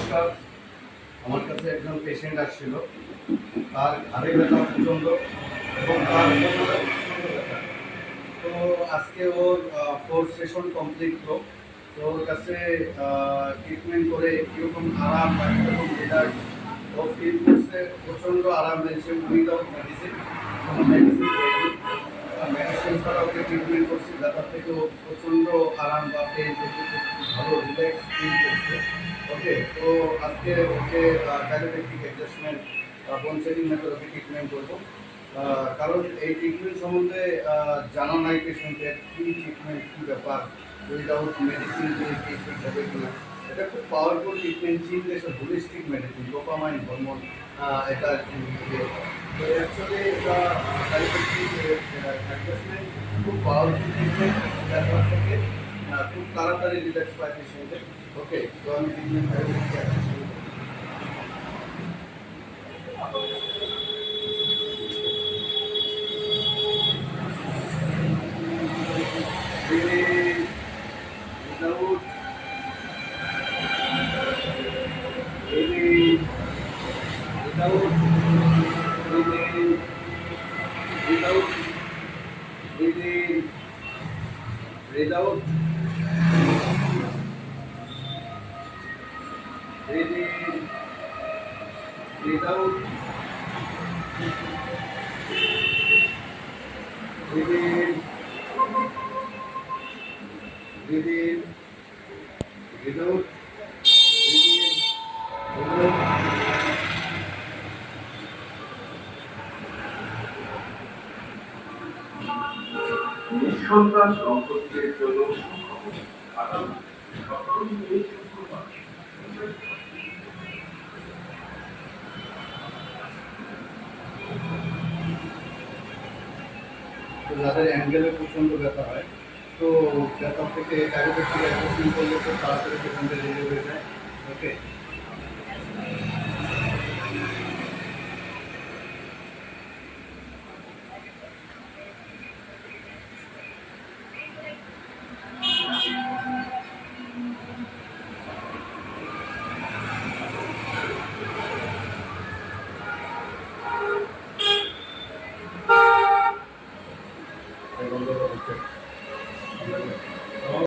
নমস্কার। আমার কাছে একজন পেশেন্ট আসছিল, তার ঘাড়ে ব্যথা প্রচণ্ড এবং তার কোমরে প্রচণ্ড ব্যথা। তো আজকে ওর 4 সেশন কমপ্লিট হলো। তো ওর কাছে ট্রিটমেন্ট করে কীরকম আরাম বা কীরকম রিল্যাক্স ও ফিল করছে, প্রচণ্ড আরাম পেয়েছে উইদাউট মেডিসিন। কোনো মেডিসিন দেয়নি, মেডিসিন ছাড়া ওকে ট্রিটমেন্ট করছি। ব্যথা থেকেও প্রচণ্ড আরাম বা পেন থেকে খুব ভালো রিল্যাক্স ফিল করছে। ওকে, তো আজকে okay diabetic adjustment bone setting method okay treatment করবো। কারণ এই ট্রিটমেন্ট সম্বন্ধে জানা নাই পেশেন্টের, কী ট্রিটমেন্ট, কী ব্যাপার, উইদাউট মেডিসিন দিয়ে ট্রিটমেন্ট হবে কিনা। এটা খুব পাওয়ারফুল ট্রিটমেন্ট, চীন দেশের হোলিস্টিক মেডিসিন, ডোপামাইন হরমোন এটা ইয়ে। তো অ্যাকচুয়ালি এটা ডায়াবেটিক অ্যাডজাস্টমেন্ট খুব পাওয়ারফুল ট্রিটমেন্ট, ব্যথা থেকে খুব তাড়াতাড়ি রিল্যাক্স পায় পেশেন্টের। ওকে, তো আমি treatment without breathing, without breathing, without breathing, without breathing, without breathing, breathing, without breathing, নিঃসন্তান দম্পতিদের জন্য যাদের অ্যাঙ্গেলে প্রচণ্ড ব্যথা হয়, তো ব্যথা থেকে ডায়াবেটিক অ্যাডজাস্টমেন্ট করলে খুব তাড়াতাড়ি পেশেন্টের রিলিভ হয়ে যায়। ওকে।